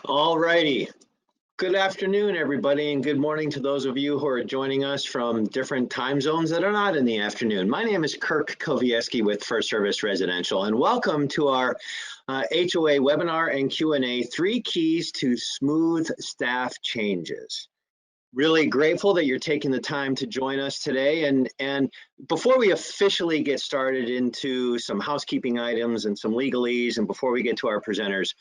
All righty. Good afternoon, everybody, and good morning to those of you who are joining us from different time zones that are not in the afternoon. My name is Kirk Kovieski with First Service Residential, and welcome to our HOA webinar and Q&A, 3 Keys to Smooth Staff Changes. Really grateful that you're taking the time to join us today. And before we officially get started into some housekeeping items and some legalese, and before we get to our presenters,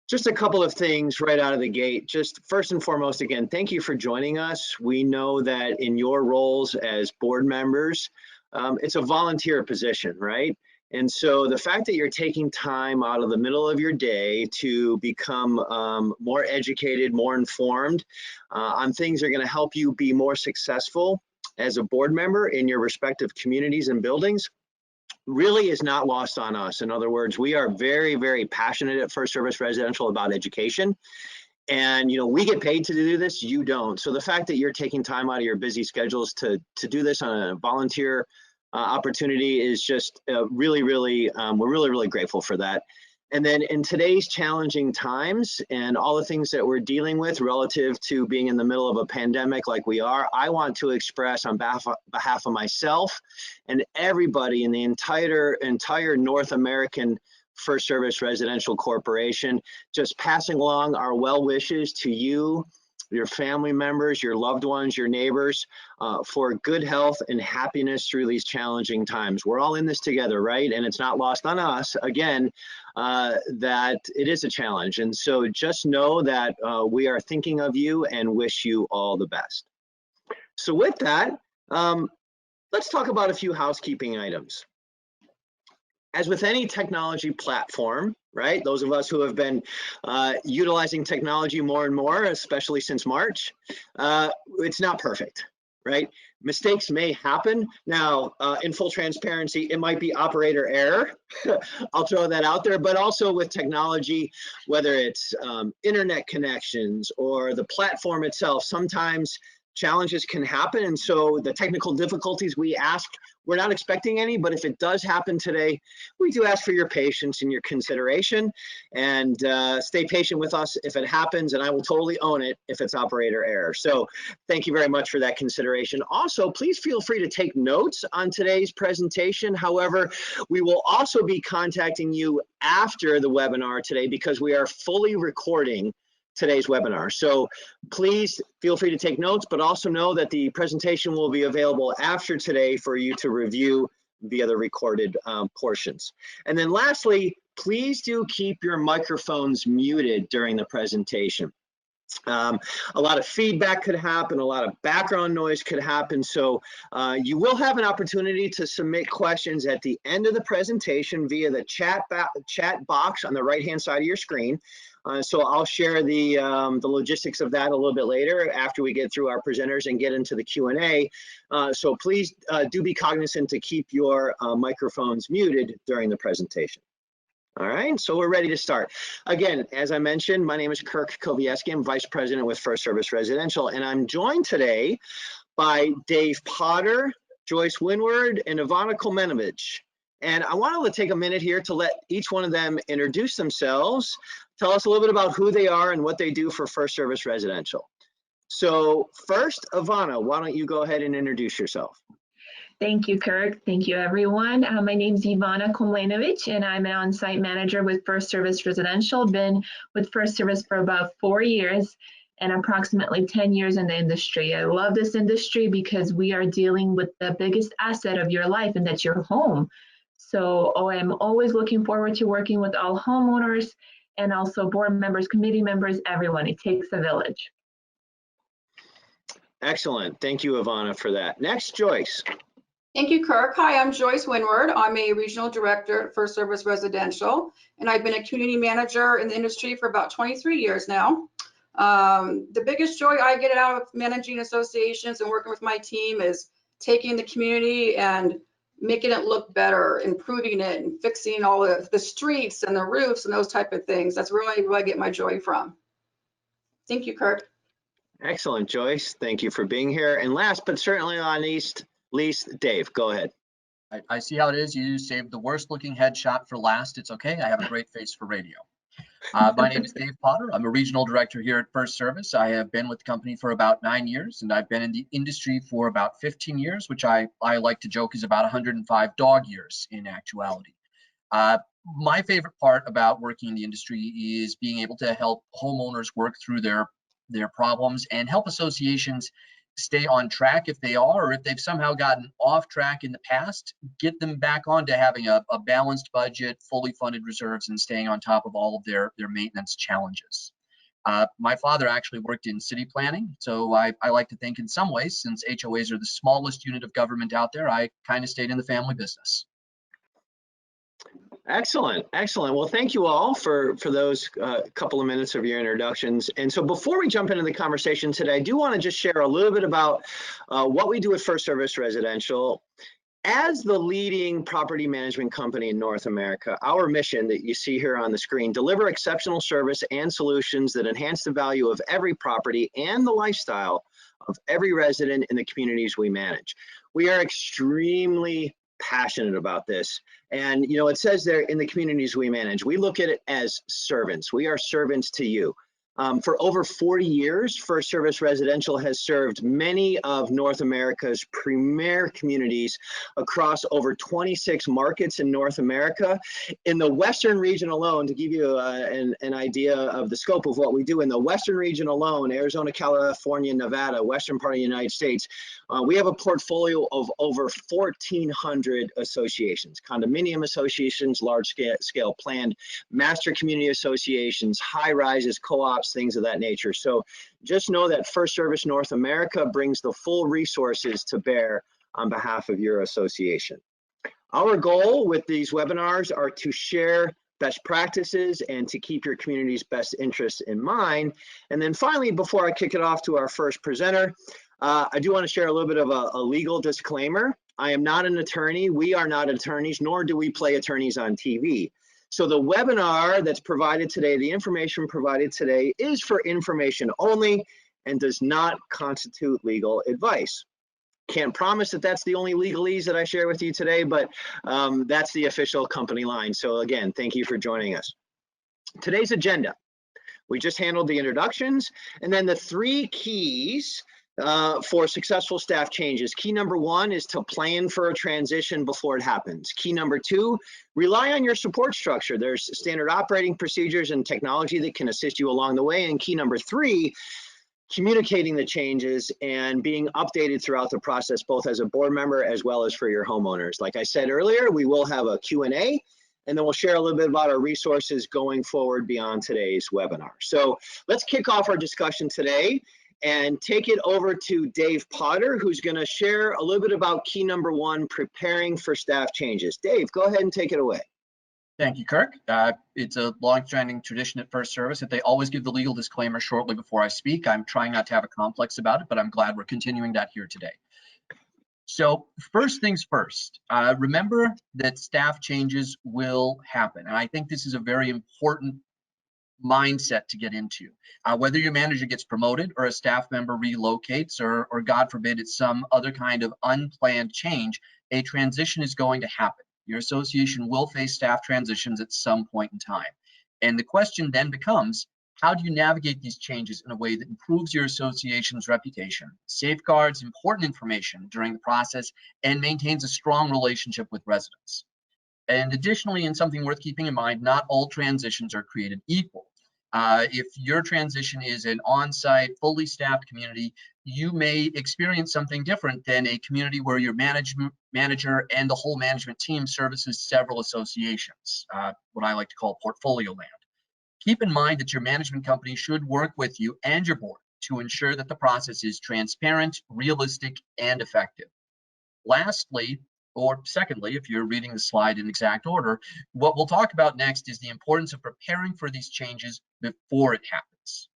just a couple of things right out of the gate. Just first and foremost, again, thank you for joining us. We know that in your roles as board members, it's a volunteer position, right? And so the fact that you're taking time out of the middle of your day to become more educated, more informed on things that are going to help you be more successful as a board member in your respective communities and buildings really is not lost on us. In other words, we are very, very passionate at First Service Residential about education. And, you know, we get paid to do this, you don't. So the fact that you're taking time out of your busy schedules to do this on a volunteer opportunity is just we're really grateful for that. And then in today's challenging times and all the things that we're dealing with relative to being in the middle of a pandemic like we are, I want to express on behalf of myself and everybody in the entire North American First Service Residential Corporation, just passing along our well wishes to you, your family members, your loved ones, your neighbors, for good health and happiness through these challenging times. We're all in this together, right? And it's not lost on us, again, that it is a challenge. And so just know that we are thinking of you and wish you all the best. So with that, let's talk about a few housekeeping items. As with any technology platform, right? Those of us who have been utilizing technology more and more, especially since March, it's not perfect, right? Mistakes may happen. Now, in full transparency, it might be operator error. I'll throw that out there, but also with technology, whether it's internet connections or the platform itself, sometimes challenges can happen. And so the technical difficulties we're not expecting any, but if it does happen today, we do ask for your patience and your consideration, and stay patient with us if it happens, and I will totally own it if it's operator error. So thank you very much for that consideration. Also, please feel free to take notes on today's presentation. However, we will also be contacting you after the webinar today because we are fully recording today's webinar. So please feel free to take notes, but also know that the presentation will be available after today for you to review via the recorded portions. And then lastly, please do keep your microphones muted during the presentation. A lot of feedback could happen, a lot of background noise could happen. So you will have an opportunity to submit questions at the end of the presentation via the chat box on the right-hand side of your screen. So I'll share the logistics of that a little bit later after we get through our presenters and get into the Q&A. So please do be cognizant to keep your microphones muted during the presentation. All right, so we're ready to start. Again, as I mentioned, my name is Kirk Kovieski. I'm Vice President with First Service Residential, and I'm joined today by Dave Potter, Joyce Winward, and Ivana Kolmenovich. And I wanted to take a minute here to let each one of them introduce themselves, tell us a little bit about who they are and what they do for First Service Residential. So first, Ivana, why don't you go ahead and introduce yourself? Thank you, Kirk. Thank you, everyone. My name is Ivana Kolmenovich, and I'm an on-site manager with First Service Residential. Been with First Service for about 4 years and approximately 10 years in the industry. I love this industry because we are dealing with the biggest asset of your life, and that's your home. So I'm always looking forward to working with all homeowners and also board members, committee members, everyone. It takes a village. Excellent. Thank you, Ivana, for that. Next, Joyce. Thank you, Kirk. Hi, I'm Joyce Winward. I'm a regional director at First Service Residential, and I've been a community manager in the industry for about 23 years now. The biggest joy I get out of managing associations and working with my team is taking the community and making it look better, improving it, and fixing all the streets and the roofs and those type of things. That's really where I get my joy from. Thank you, Kirk. Excellent, Joyce. Thank you for being here. And last but certainly not least, Dave, go ahead. I see how it is. You saved the worst looking headshot for last. It's okay. I have a great face for radio. My name is Dave Potter. I'm a regional director here at First Service. I have been with the company for about 9 years, and I've been in the industry for about 15 years, which I like to joke is about 105 dog years in actuality. My favorite part about working in the industry is being able to help homeowners work through their problems and help associations stay on track if they are, or if they've somehow gotten off track in the past, get them back on to having a balanced budget, fully funded reserves, and staying on top of all of their maintenance challenges. My father actually worked in city planning, so I like to think in some ways, since HOAs are the smallest unit of government out there, I kind of stayed in the family business. Excellent, excellent. Well, thank you all for those couple of minutes of your introductions. And so before we jump into the conversation today, I do want to just share a little bit about what we do at First Service Residential. As the leading property management company in North America, our mission that you see here on the screen, deliver exceptional service and solutions that enhance the value of every property and the lifestyle of every resident in the communities we manage. We are extremely passionate about this. And, you know, it says there in the communities we manage, we look at it as servants. We are servants to you. For over 40 years, First Service Residential has served many of North America's premier communities across over 26 markets in North America. In the Western region alone, to give you an idea of the scope of what we do, in the Western region alone, Arizona, California, Nevada, Western part of the United States, we have a portfolio of over 1,400 associations, condominium associations, large scale planned master community associations, high rises, co-ops, things of that nature. So just know that First Service North America brings the full resources to bear on behalf of your association. Our goal with these webinars are to share best practices and to keep your community's best interests in mind. And then finally, before I kick it off to our first presenter, I do want to share a little bit of a legal disclaimer. I am not an attorney. We are not attorneys, nor do we play attorneys on TV. So the webinar that's provided today, the information provided today is for information only and does not constitute legal advice. Can't promise that that's the only legalese that I share with you today, but that's the official company line. So again, thank you for joining us. Today's agenda, we just handled the introductions and then the 3 keys for successful staff changes. Key number 1 is to plan for a transition before it happens. Key number 2, rely on your support structure. There's standard operating procedures and technology that can assist you along the way. And key number 3, communicating the changes and being updated throughout the process, both as a board member as well as for your homeowners. Like I said earlier, we will have a Q&A, and then we'll share a little bit about our resources going forward beyond today's webinar. So let's kick off our discussion today and take it over to Dave Potter, who's going to share a little bit about key number 1, preparing for staff changes. Dave, go ahead and take it away. Thank you, Kirk. It's a long-standing tradition at First Service that they always give the legal disclaimer shortly before I speak. I'm trying not to have a complex about it, but I'm glad we're continuing that here today. So first things first, remember that staff changes will happen. And I think this is a very important mindset to get into. Whether your manager gets promoted or a staff member relocates or God forbid it's some other kind of unplanned change, a transition is going to happen. Your association will face staff transitions at some point in time. And the question then becomes, how do you navigate these changes in a way that improves your association's reputation, safeguards important information during the process, and maintains a strong relationship with residents? And additionally, and something worth keeping in mind, not all transitions are created equal. If your transition is an on-site, fully staffed community, you may experience something different than a community where your manager and the whole management team services several associations, what I like to call portfolio land. Keep in mind that your management company should work with you and your board to ensure that the process is transparent, realistic, and effective. Lastly, or secondly, if you're reading the slide in exact order, what we'll talk about next is the importance of preparing for these changes before it happens,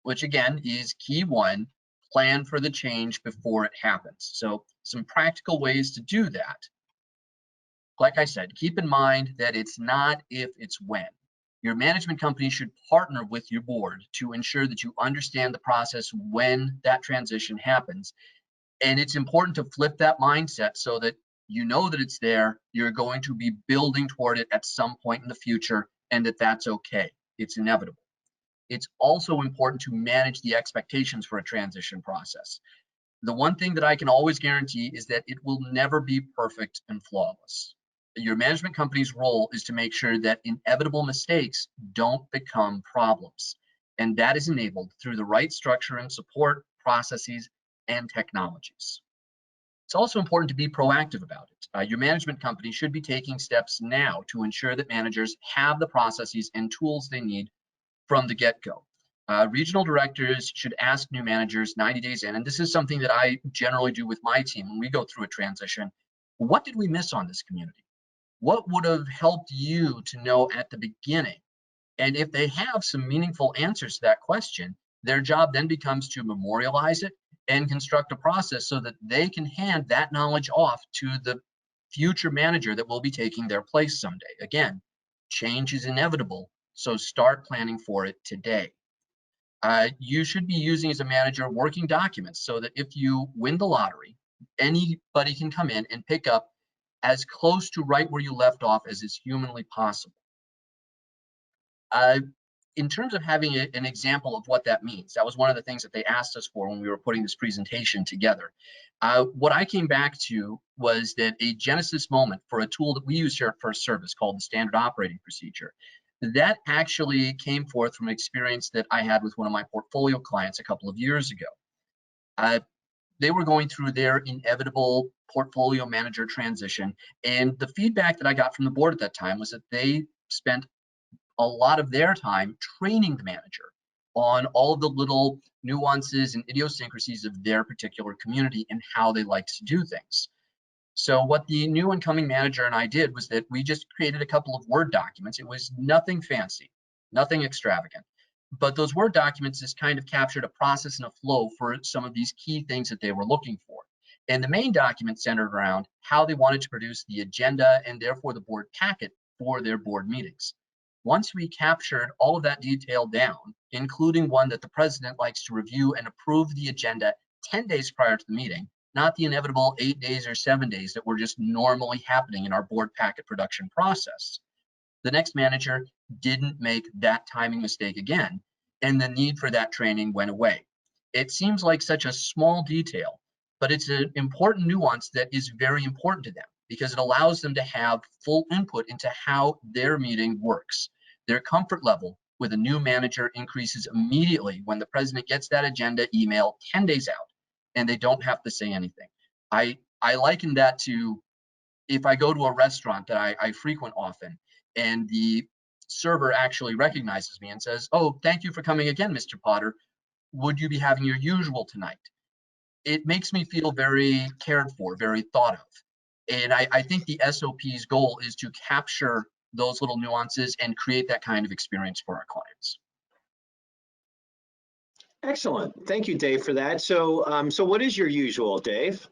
which again is key 1, plan for the change before it happens. So some practical ways to do that. Like I said, keep in mind that it's not if, it's when. Your management company should partner with your board to ensure that you understand the process when that transition happens. And it's important to flip that mindset so that you know that it's there, you're going to be building toward it at some point in the future, and that that's okay. It's inevitable. It's also important to manage the expectations for a transition process. The one thing that I can always guarantee is that it will never be perfect and flawless. Your management company's role is to make sure that inevitable mistakes don't become problems. And that is enabled through the right structure and support, processes, and technologies. It's also important to be proactive about it. Your management company should be taking steps now to ensure that managers have the processes and tools they need from the get-go. Regional directors should ask new managers 90 days in, and this is something that I generally do with my team when we go through a transition. What did we miss on this community? What would have helped you to know at the beginning? And if they have some meaningful answers to that question, their job then becomes to memorialize it and construct a process so that they can hand that knowledge off to the future manager that will be taking their place someday. Again, change is inevitable, so start planning for it today. You should be using, as a manager, working documents so that if you win the lottery, anybody can come in and pick up as close to right where you left off as is humanly possible. In terms of having an example of what that means, that was one of the things that they asked us for when we were putting this presentation together. What I came back to was that a genesis moment for a tool that we use here at First Service called the Standard Operating Procedure, that actually came forth from an experience that I had with one of my portfolio clients a couple of years ago. They were going through their inevitable portfolio manager transition, and the feedback that I got from the board at that time was that they spent a lot of their time training the manager on all of the little nuances and idiosyncrasies of their particular community and how they like to do things. So what the new incoming manager and I did was that we just created a couple of Word documents. It was nothing fancy, nothing extravagant, but those Word documents just kind of captured a process and a flow for some of these key things that they were looking for. And the main document centered around how they wanted to produce the agenda and therefore the board packet for their board meetings. Once we captured all of that detail down, including one that the president likes to review and approve the agenda 10 days prior to the meeting, not the inevitable 8 days or 7 days that were just normally happening in our board packet production process, the next manager didn't make that timing mistake again, and the need for that training went away. It seems like such a small detail, but it's an important nuance that is very important to them because it allows them to have full input into how their meeting works. Their comfort level with a new manager increases immediately when the president gets that agenda email 10 days out and they don't have to say anything. I liken that to if I go to a restaurant that I frequent often and the server actually recognizes me and says, "Oh, thank you for coming again, Mr. Potter. Would you be having your usual tonight?" It makes me feel very cared for, very thought of. And I think the SOP's goal is to capture those little nuances and create that kind of experience for our clients. Excellent. Thank you, Dave, for that. So, so what is your usual, Dave?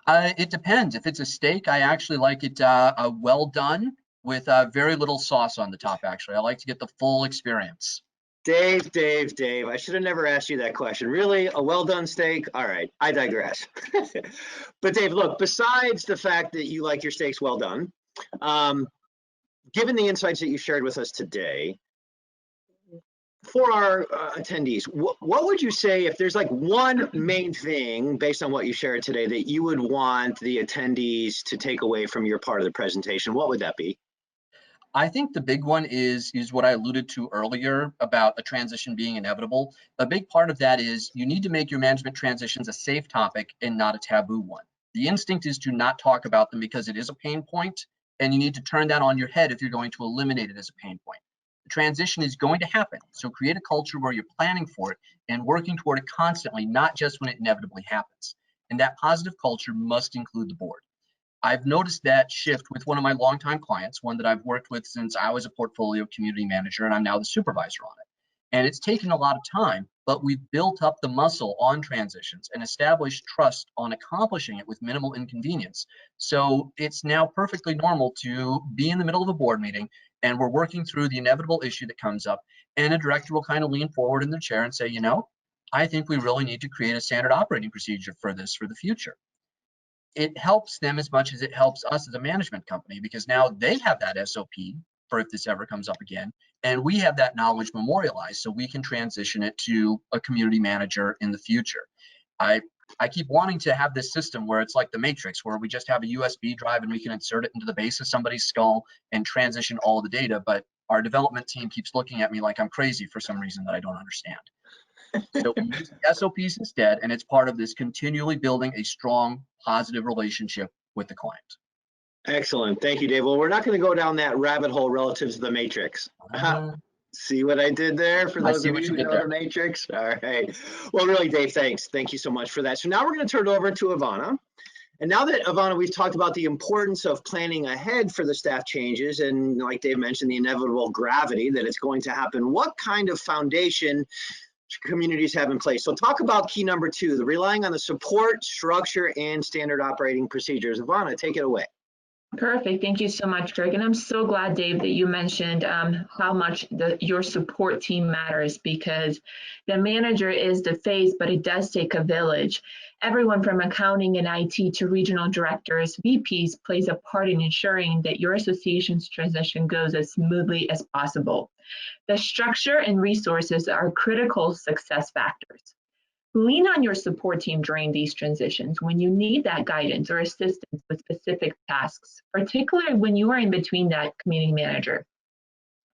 It depends. If it's a steak, I actually like it well done with very little sauce on the top, actually. I like to get the full experience. Dave, I should have never asked you that question. Really? A well-done steak? All right, I digress. But Dave, look, besides the fact that you like your steaks well done, given the insights that you shared with us today, for our attendees, what would you say if there's like one main thing based on what you shared today that you would want the attendees to take away from your part of the presentation? What would that be? I think the big one is what I alluded to earlier about a transition being inevitable. A big part of that is you need to make your management transitions a safe topic and not a taboo one. The instinct is to not talk about them because it is a pain point, and you need to turn that on your head if you're going to eliminate it as a pain point. The transition is going to happen, so create a culture where you're planning for it and working toward it constantly, not just when it inevitably happens. And that positive culture must include the board. I've noticed that shift with one of my longtime clients, one that I've worked with since I was a portfolio community manager, and I'm now the supervisor on it. And it's taken a lot of time, but we've built up the muscle on transitions and established trust on accomplishing it with minimal inconvenience. So it's now perfectly normal to be in the middle of a board meeting and we're working through the inevitable issue that comes up, and a director will kind of lean forward in the chair and say, you know, I think we really need to create a standard operating procedure for this for the future. It helps them as much as it helps us as a management company because now they have that SOP for if this ever comes up again. And we have that knowledge memorialized so we can transition it to a community manager in the future. I keep wanting to have this system where it's like the Matrix, where we just have a USB drive and we can insert it into the base of somebody's skull and transition all the data. But our development team keeps looking at me like I'm crazy for some reason that I don't understand. So we use SOPs instead, and it's part of this continually building a strong, positive relationship with the client. Excellent. Thank you, Dave. Well, we're not going to go down that rabbit hole relative to the Matrix. See what I did there for those of you who know the Matrix? All right. Well, really, Dave, thanks. Thank you so much for that. So now we're going to turn it over to Ivana. And now that, Ivana, we've talked about the importance of planning ahead for the staff changes, and like Dave mentioned, the inevitable gravity that it's going to happen, what kind of foundation communities have in place? So talk about key number 2, the relying on the support, structure, and standard operating procedures. Ivana, take it away. Perfect. Thank you so much, Greg. And I'm so glad, Dave, that you mentioned how much your support team matters, because the manager is the face, but it does take a village. Everyone from accounting and IT to regional directors, VPs plays a part in ensuring that your association's transition goes as smoothly as possible. The structure and resources are critical success factors. Lean on your support team during these transitions when you need that guidance or assistance with specific tasks, particularly when you are in between that community manager.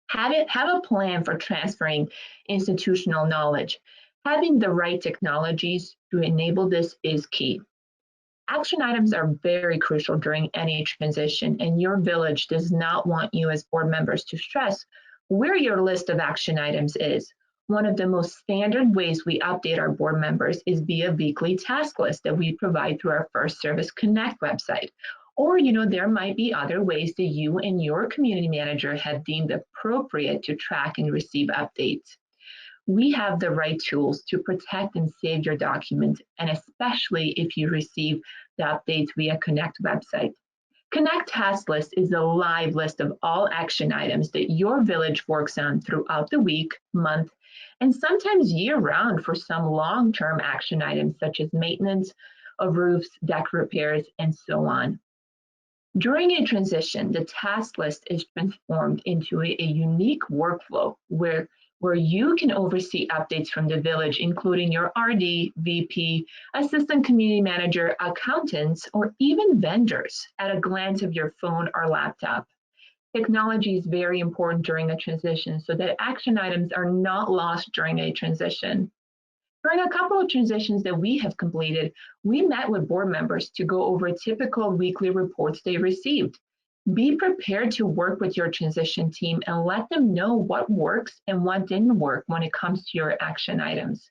Have a plan for transferring institutional knowledge. Having the right technologies to enable this is key. Action items are very crucial during any transition, and your village does not want you as board members to stress where your list of action items is. One of the most standard ways we update our board members is via weekly task list that we provide through our First Service Connect website. Or, there might be other ways that you and your community manager have deemed appropriate to track and receive updates. We have the right tools to protect and save your documents, and especially if you receive the updates via Connect website. Connect Task List is a live list of all action items that your village works on throughout the week, month, and sometimes year-round for some long-term action items such as maintenance of roofs, deck repairs, and so on. During a transition, the task list is transformed into a unique workflow where you can oversee updates from the village, including your RD, VP, assistant community manager, accountants, or even vendors at a glance of your phone or laptop. Technology is very important during a transition so that action items are not lost during a transition. During a couple of transitions that we have completed, we met with board members to go over typical weekly reports they received. Be prepared to work with your transition team and let them know what works and what didn't work when it comes to your action items.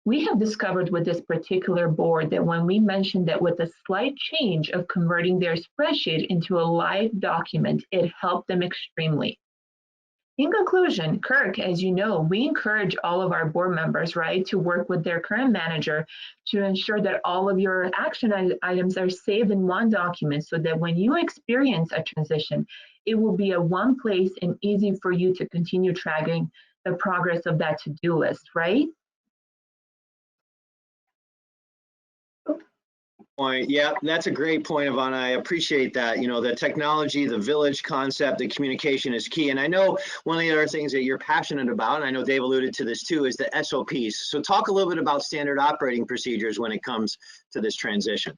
We have discovered with this particular board that when we mentioned that with a slight change of converting their spreadsheet into a live document, it helped them extremely. In conclusion, Kirk, as you know, we encourage all of our board members, right, to work with their current manager to ensure that all of your action items are saved in one document so that when you experience a transition, it will be a one place and easy for you to continue tracking the progress of that to-do list, right? Point. Yeah, that's a great point, Ivana. I appreciate that. The technology, the village concept, the communication is key. And I know one of the other things that you're passionate about, and I know Dave alluded to this too, is the SOPs. So talk a little bit about standard operating procedures when it comes to this transition.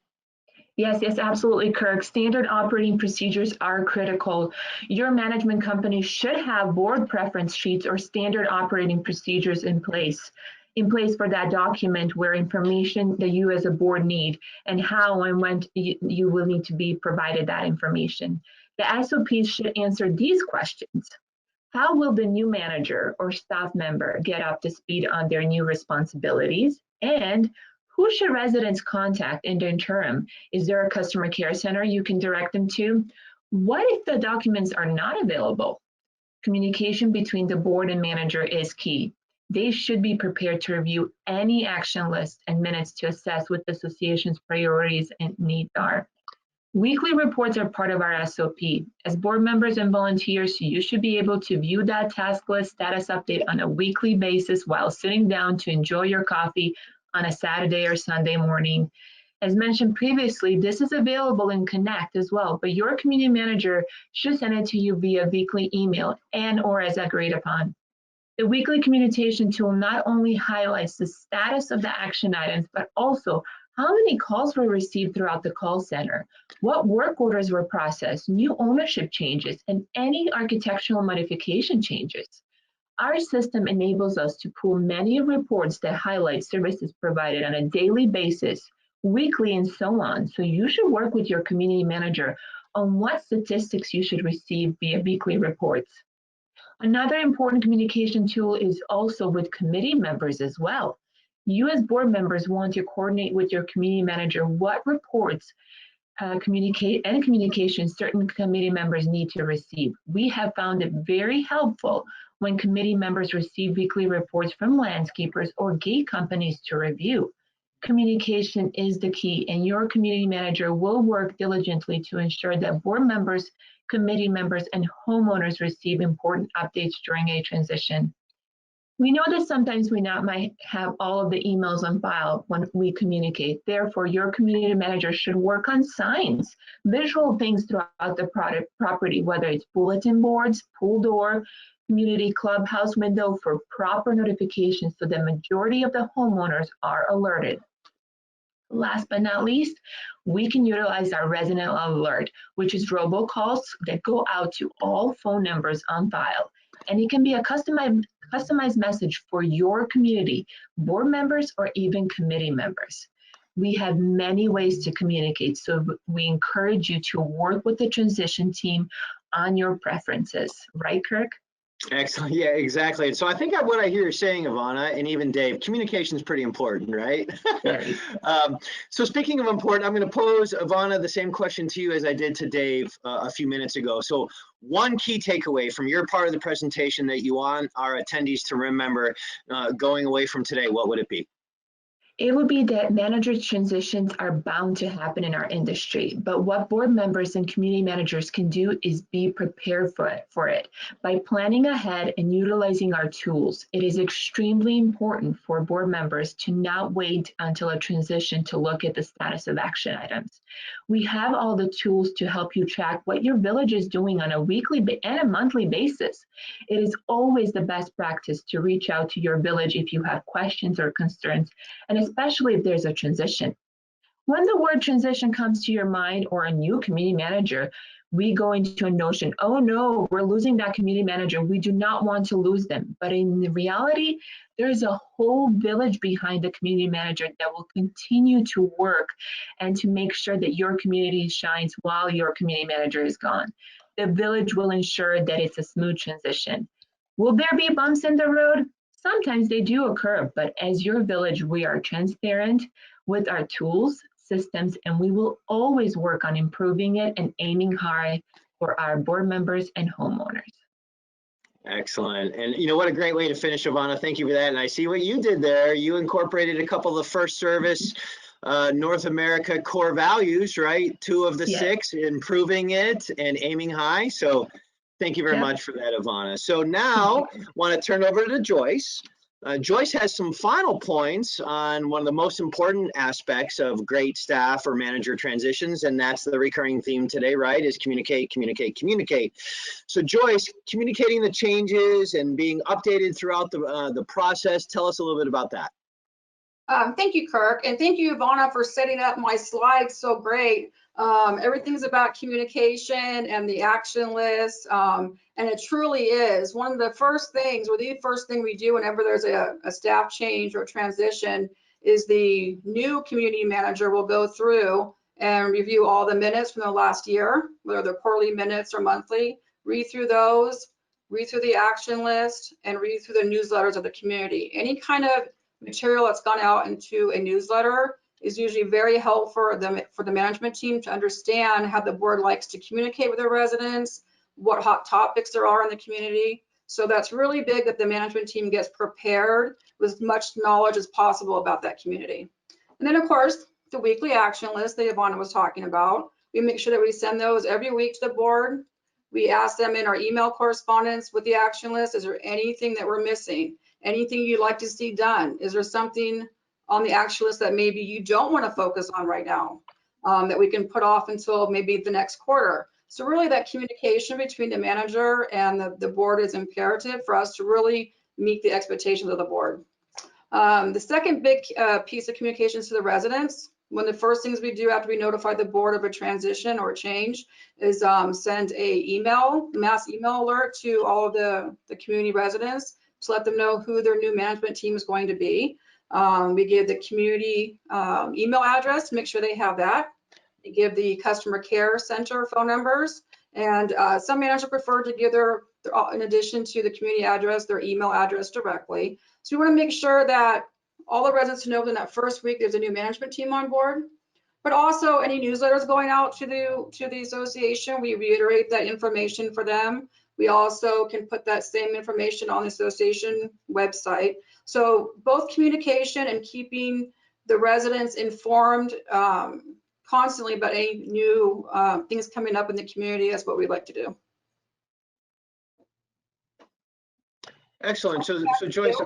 Yes, absolutely, Kirk. Standard operating procedures are critical. Your management company should have board preference sheets or standard operating procedures in place for that document where information that you as a board need and how and when you will need to be provided that information. The SOPs should answer these questions. How will the new manager or staff member get up to speed on their new responsibilities? And who should residents contact in the interim? Is there a customer care center you can direct them to? What if the documents are not available? Communication between the board and manager is key. They should be prepared to review any action list and minutes to assess what the association's priorities and needs are. Weekly reports are part of our SOP. As board members and volunteers, you should be able to view that task list status update on a weekly basis while sitting down to enjoy your coffee on a Saturday or Sunday morning. As mentioned previously, this is available in Connect as well, but your community manager should send it to you via weekly email and or as agreed upon. The weekly communication tool not only highlights the status of the action items, but also how many calls were received throughout the call center, what work orders were processed, new ownership changes, and any architectural modification changes. Our system enables us to pull many reports that highlight services provided on a daily basis, weekly, and so on. So you should work with your community manager on what statistics you should receive via weekly reports. Another important communication tool is also with committee members as well. You as board members want to coordinate with your community manager what reports, communication certain committee members need to receive. We have found it very helpful when committee members receive weekly reports from landscapers or gate companies to review. Communication is the key, and your community manager will work diligently to ensure that board members, committee members, and homeowners receive important updates during a transition. We know that sometimes we might have all of the emails on file when we communicate. Therefore, your community manager should work on signs, visual things throughout the property, whether it's bulletin boards, pool door, community clubhouse window, for proper notifications so the majority of the homeowners are alerted. Last but not least, we can utilize our resident alert, which is robocalls that go out to all phone numbers on file. And it can be a customized message for your community, board members, or even committee members. We have many ways to communicate, so we encourage you to work with the transition team on your preferences. Right, Kirk? Excellent. Yeah, exactly. And so I think what I hear you saying, Ivana, and even Dave, communication is pretty important, right? Very. So speaking of important, I'm going to pose, Ivana, the same question to you as I did to Dave a few minutes ago. So one key takeaway from your part of the presentation that you want our attendees to remember going away from today, what would it be? It would be that manager transitions are bound to happen in our industry, but what board members and community managers can do is be prepared for it. By planning ahead and utilizing our tools, it is extremely important for board members to not wait until a transition to look at the status of action items. We have all the tools to help you track what your village is doing on a weekly and a monthly basis. It is always the best practice to reach out to your village if you have questions or concerns, and especially if there's a transition. When the word transition comes to your mind, or a new community manager, we go into a notion, oh no, we're losing that community manager. We do not want to lose them. But in reality, there's a whole village behind the community manager that will continue to work and to make sure that your community shines while your community manager is gone. The village will ensure that it's a smooth transition. Will there be bumps in the road? Sometimes they do occur, but as your village, we are transparent with our tools, systems, and we will always work on improving it and aiming high for our board members and homeowners. Excellent. And you know, what a great way to finish, Ivana. Thank you for that. And I see what you did there. You incorporated a couple of First Service North America core values, right? 2 of the 6, improving it and aiming high. So thank you very much for that, Ivana. So now I want to turn over to Joyce. Joyce has some final points on one of the most important aspects of great staff or manager transitions, and that's the recurring theme today, right? Is communicate, communicate, communicate. So Joyce, communicating the changes and being updated throughout the process, tell us a little bit about that. Thank you, Kirk, and thank you, Ivana, for setting up my slides so great. Everything's about communication and the action list, and it truly is. One of the first things, or the first thing we do whenever there's a staff change or transition, is the new community manager will go through and review all the minutes from the last year, whether they're quarterly minutes or monthly, read through those, read through the action list, and read through the newsletters of the community. Any kind of material that's gone out into a newsletter is usually very helpful for the management team to understand how the board likes to communicate with their residents, what hot topics there are in the community. So that's really big that the management team gets prepared with as much knowledge as possible about that community. And then of course, the weekly action list that Ivana was talking about, we make sure that we send those every week to the board. We ask them in our email correspondence with the action list, is there anything that we're missing? Anything you'd like to see done? Is there something on the action list that maybe you don't want to focus on right now, that we can put off until maybe the next quarter. So really that communication between the manager and the board is imperative for us to really meet the expectations of the board. The second big piece of communications to the residents, one of the first things we do after we notify the board of a transition or a change is send a mass email alert to all of the community residents to let them know who their new management team is going to be. We give the community email address to make sure they have that. We give the customer care center phone numbers, and some managers prefer to give their, in addition to the community address, their email address directly. So we want to make sure that all the residents know that in that first week there's a new management team on board, but also any newsletters going out to the association, we reiterate that information for them. We also can put that same information on the association website. So both communication and keeping the residents informed constantly about any new things coming up in the community is what we like to do. Excellent. So Joyce,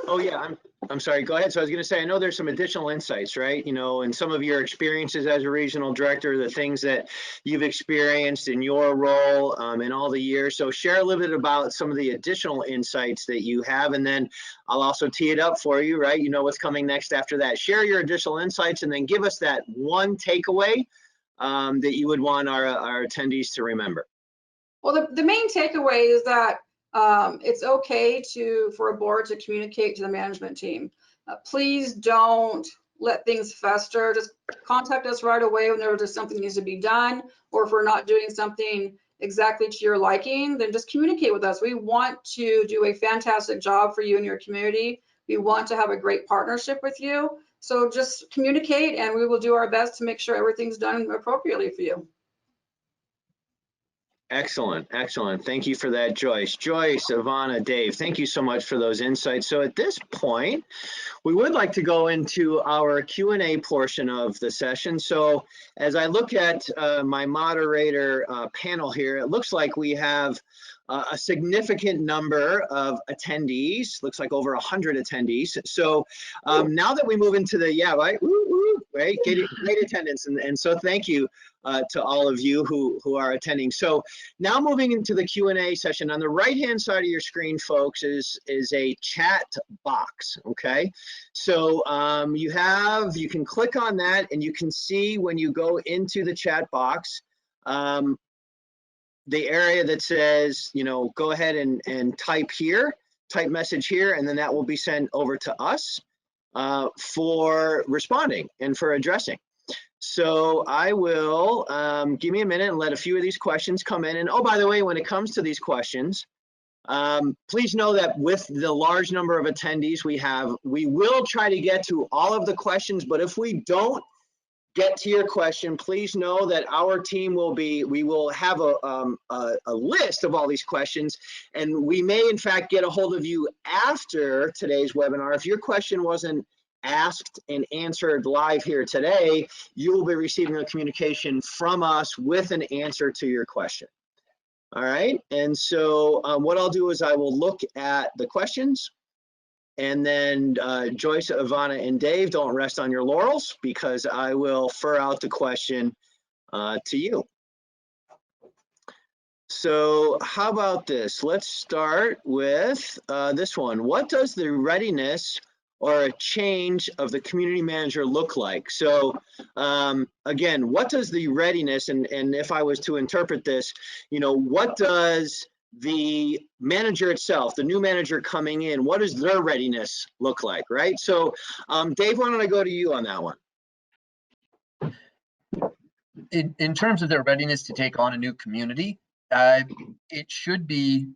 oh yeah, I'm sorry, go ahead. So I was going to say, I know there's some additional insights, right? You know, and some of your experiences as a regional director, the things that you've experienced in your role in all the years. So share a little bit about some of the additional insights that you have, and then I'll also tee it up for you, right? You know what's coming next after that. Share your additional insights and then give us that one takeaway that you would want our attendees to remember. Well, the main takeaway is that it's okay for a board to communicate to the management team. Please don't let things fester. Just contact us right away when there's something needs to be done, or if we're not doing something exactly to your liking, then just communicate with us. We want to do a fantastic job for you and your community. We want to have a great partnership with you. So just communicate and we will do our best to make sure everything's done appropriately for you. Excellent, excellent. Thank you for that, Joyce. Joyce, Ivana, Dave, thank you so much for those insights. So at this point, we would like to go into our Q&A portion of the session. So as I look at my moderator panel here, it looks like we have a significant number of attendees, looks like over 100 attendees. So now that we move into the, yeah, right, right, great attendance. And so thank you to all of you who are attending. So now moving into the Q&A session, on the right-hand side of your screen, folks, is a chat box, okay? So you can click on that and you can see when you go into the chat box, the area that says, you know, go ahead and type message here, and then that will be sent over to us for responding and for addressing. So I will, give me a minute and let a few of these questions come in. And oh, by the way, when it comes to these questions, please know that with the large number of attendees we have, we will try to get to all of the questions, but if we don't get to your question, please know that our team we will have a list of all these questions, and we may in fact get a hold of you after today's webinar. If your question wasn't asked and answered live here today, you will be receiving a communication from us with an answer to your question. All right, and so what I'll do is I will look at the questions, and then Joyce, Ivana, and Dave, don't rest on your laurels, because I will fur out the question to you. So how about this? Let's start with this one. What does the readiness or a change of the community manager look like? So again, what does the readiness, and if I was to interpret this, you know, what does the manager itself, the new manager coming in, what does their readiness look like, right? So Dave, why don't I go to you on that one? In terms of their readiness to take on a new community, it should be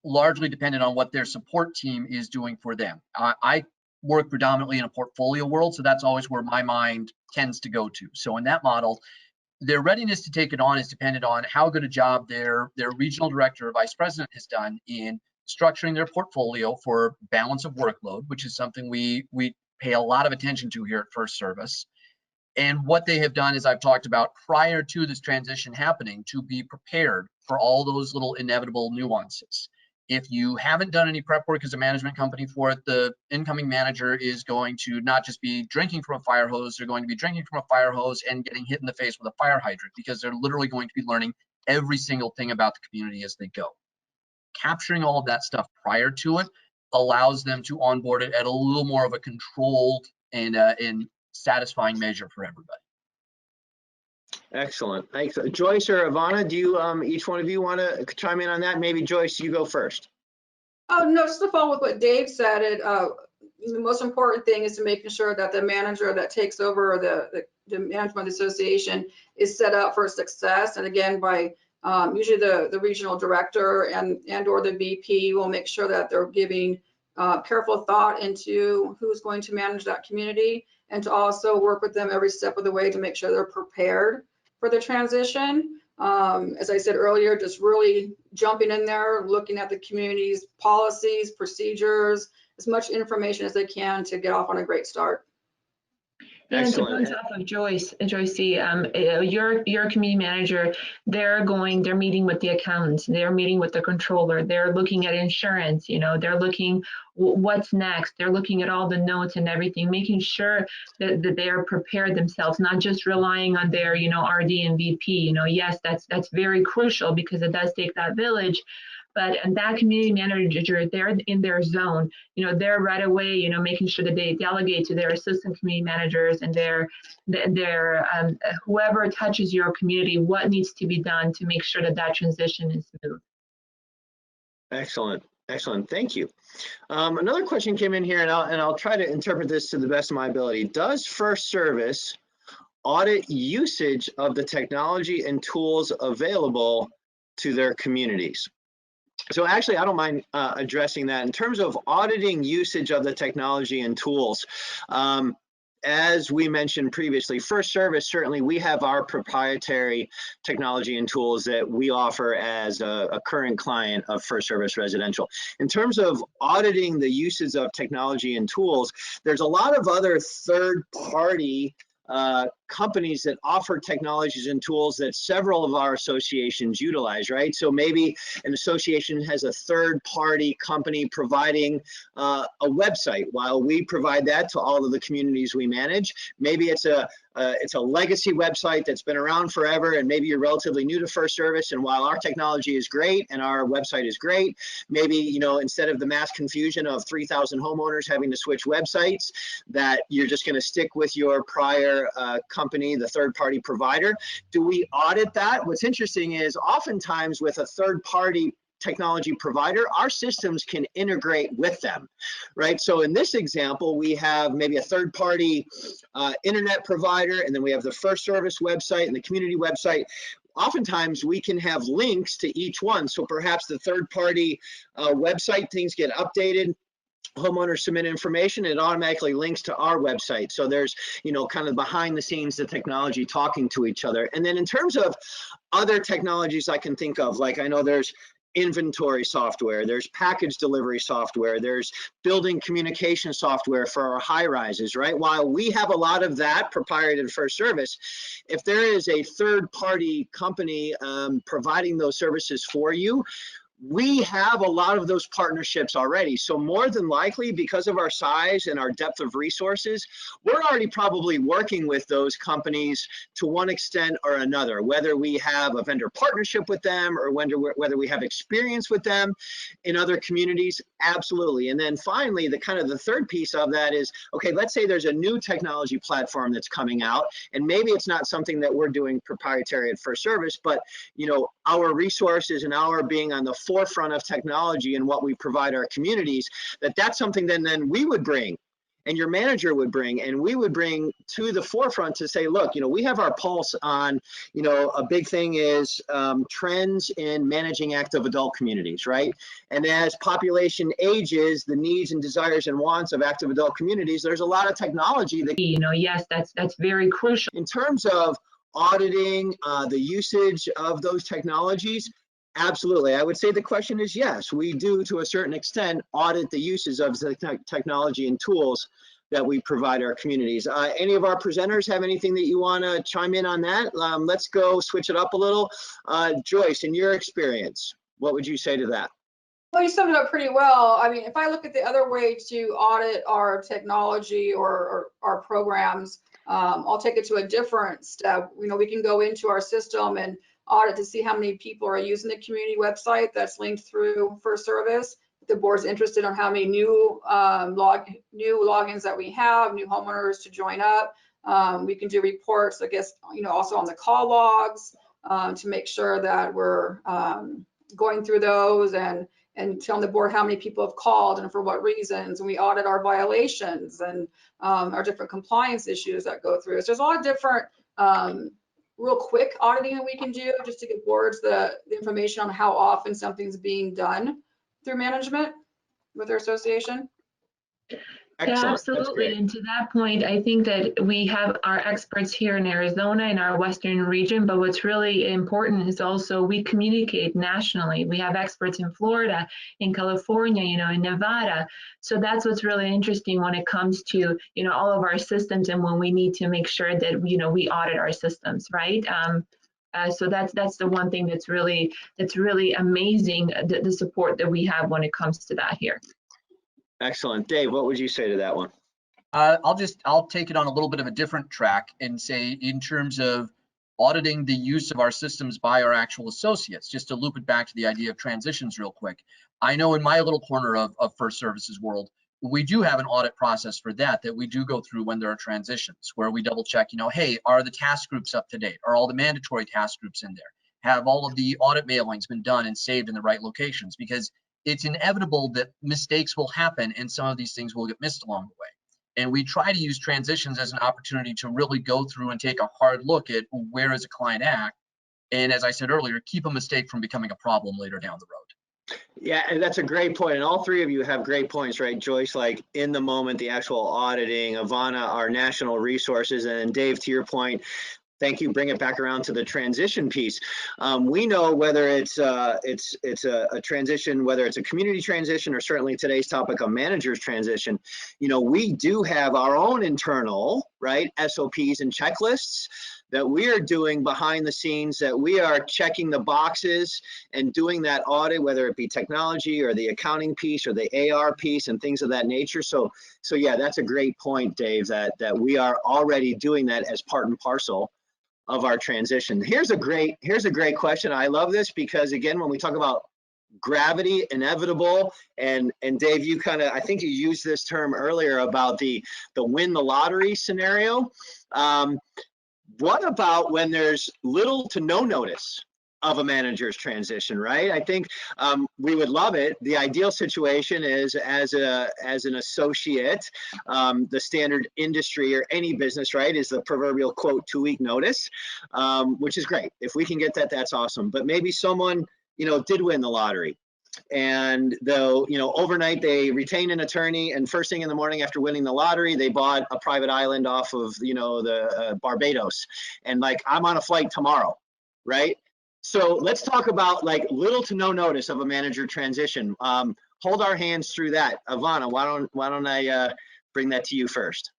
largely dependent on what their support team is doing for them. I work predominantly in a portfolio world, so that's always where my mind tends to go to. So in that model, their readiness to take it on is dependent on how good a job their regional director or vice president has done in structuring their portfolio for balance of workload, which is something we pay a lot of attention to here at First Service. And what they have done, as I've talked about, prior to this transition happening, to be prepared for all those little inevitable nuances. If you haven't done any prep work as a management company for it, the incoming manager is going to not just be drinking from a fire hose, they're going to be drinking from a fire hose and getting hit in the face with a fire hydrant, because they're literally going to be learning every single thing about the community as they go. Capturing all of that stuff prior to it allows them to onboard it at a little more of a controlled and satisfying measure for everybody. Excellent. Thanks. Joyce or Ivana, do you, each one of you want to chime in on that? Maybe Joyce, you go first. Oh, no, just to follow with what Dave said, the most important thing is to making sure that the manager that takes over the management association is set up for success. And again, by usually the regional director and or the VP will make sure that they're giving careful thought into who's going to manage that community, and to also work with them every step of the way to make sure they're prepared for the transition. As I said earlier, just really jumping in there, looking at the community's policies, procedures, as much information as they can to get off on a great start. And to bounce off of Joyce, your community manager, they're meeting with the accountants, they're meeting with the controller, they're looking at insurance, they're looking what's next, they're looking at all the notes and everything, making sure that they are prepared themselves, not just relying on their, RD and VP. Yes, that's very crucial because it does take that village. But that community manager, they're in their zone, they're right away, making sure that they delegate to their assistant community managers and their whoever touches your community, what needs to be done to make sure that transition is smooth. Excellent. Excellent. Thank you. Another question came in here, and I'll try to interpret this to the best of my ability. Does First Service audit usage of the technology and tools available to their communities? So actually, I don't mind addressing that. In terms of auditing usage of the technology and tools, as we mentioned previously, First Service, certainly we have our proprietary technology and tools that we offer as a current client of First Service Residential. In terms of auditing the uses of technology and tools, there's a lot of other third-party companies that offer technologies and tools that several of our associations utilize, right? So maybe an association has a third-party company providing a website while we provide that to all of the communities we manage. Maybe it's a legacy website that's been around forever, and maybe you're relatively new to First Service, and while our technology is great and our website is great, maybe instead of the mass confusion of 3,000 homeowners having to switch websites, that you're just going to stick with your prior company, the third-party provider. Do we audit that? What's interesting is oftentimes with a third-party technology provider, our systems can integrate with them, right? So in this example, we have maybe a third-party internet provider, and then we have the First Service website and the community website. Oftentimes we can have links to each one. So perhaps the third-party website, things get updated, homeowners submit information, it automatically links to our website. So there's, kind of behind the scenes, the technology talking to each other. And then in terms of other technologies I can think of, like I know there's inventory software, there's package delivery software, there's building communication software for our high rises, right? While we have a lot of that proprietary to First Service, if there is a third party company providing those services for you, we have a lot of those partnerships already. So more than likely, because of our size and our depth of resources, we're already probably working with those companies to one extent or another, whether we have a vendor partnership with them or whether we have experience with them in other communities, absolutely. And then finally, the third piece of that is, okay, let's say there's a new technology platform that's coming out, and maybe it's not something that we're doing proprietary at First Service, but our resources and our being on the forefront of technology and what we provide our communities, that's something then we would bring, and your manager would bring, and we would bring to the forefront to say, look, we have our pulse on, a big thing is trends in managing active adult communities, right? And as population ages, the needs and desires and wants of active adult communities, there's a lot of technology that, yes, that's very crucial. In terms of auditing the usage of those technologies, absolutely. I would say the question is yes, we do to a certain extent audit the uses of the technology and tools that we provide our communities. Any of our presenters have anything that you want to chime in on that? Let's go switch it up a little. Joyce, in your experience, what would you say to that? Well, you summed it up pretty well. I mean, if I look at the other way to audit our technology or our programs, I'll take it to a different step. You know, we can go into our system and audit to see how many people are using the community website that's linked through First Service. If the board's interested on how many new logins that we have, new homeowners to join up. We can do reports, I guess, you know, also on the call logs to make sure that we're going through those and telling the board how many people have called and for what reasons. And we audit our violations and our different compliance issues that go through. So there's a lot of different real quick auditing that we can do just to get boards the information on how often something's being done through management with their association. Excellent. Yeah, That's absolutely. great. And to that point, I think that we have our experts here in Arizona in our Western region, but what's really important is also we communicate nationally. We have experts in Florida, in California, you know, in Nevada. So that's what's really interesting when it comes to, you know, all of our systems and when we need to make sure that, you know, we audit our systems, right? So that's the one thing that's really amazing, the support that we have when it comes to that here. Excellent. Dave, what would you say to that one? I'll take it on a little bit of a different track and say in terms of auditing the use of our systems by our actual associates, just to loop it back to the idea of transitions real quick. I know in my little corner of First Services world, we do have an audit process for that we do go through when there are transitions, where we double check, you know, hey, are the task groups up to date? Are all the mandatory task groups in there? Have all of the audit mailings been done and saved in the right locations? Because it's inevitable that mistakes will happen and some of these things will get missed along the way. And we try to use transitions as an opportunity to really go through and take a hard look at where is a client at. And as I said earlier, keep a mistake from becoming a problem later down the road. Yeah, and that's a great point. And all three of you have great points, right? Joyce, like in the moment, the actual auditing, Ivana, our national resources, and Dave, to your point, thank you. Bring it back around to the transition piece. We know whether it's a transition, whether it's a community transition, or certainly today's topic of managers transition. You know, we do have our own internal, right, SOPs and checklists that we are doing behind the scenes, that we are checking the boxes and doing that audit, whether it be technology or the accounting piece or the AR piece and things of that nature. So yeah, that's a great point, Dave, that we are already doing that as part and parcel of our transition. Here's a great question. I love this because, again, when we talk about gravity, inevitable, and Dave, you kind of, I think you used this term earlier about the win the lottery scenario. What about when there's little to no notice of a manager's transition, right? I think we would love it. The ideal situation is as an associate, the standard industry or any business, right, is the proverbial quote 2-week notice, which is great. If we can get that, that's awesome. But maybe someone, you know, did win the lottery, and though, you know, overnight they retained an attorney, and first thing in the morning after winning the lottery, they bought a private island off of, you know, the Barbados, and like, I'm on a flight tomorrow, right? So let's talk about like little to no notice of a manager transition. Hold our hands through that. Ivana, why don't I bring that to you first?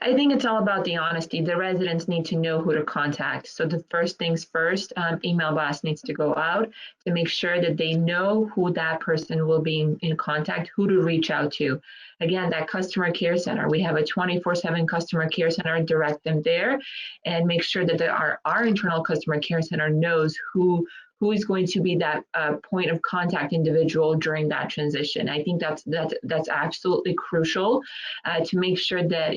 I think it's all about the honesty. The residents need to know who to contact. So the first things first, email blast needs to go out to make sure that they know who that person will be in contact, who to reach out to. Again, that customer care center, we have a 24/7 customer care center, direct them there and make sure that our internal customer care center knows who is going to be that point of contact individual during that transition. I think that's absolutely crucial to make sure that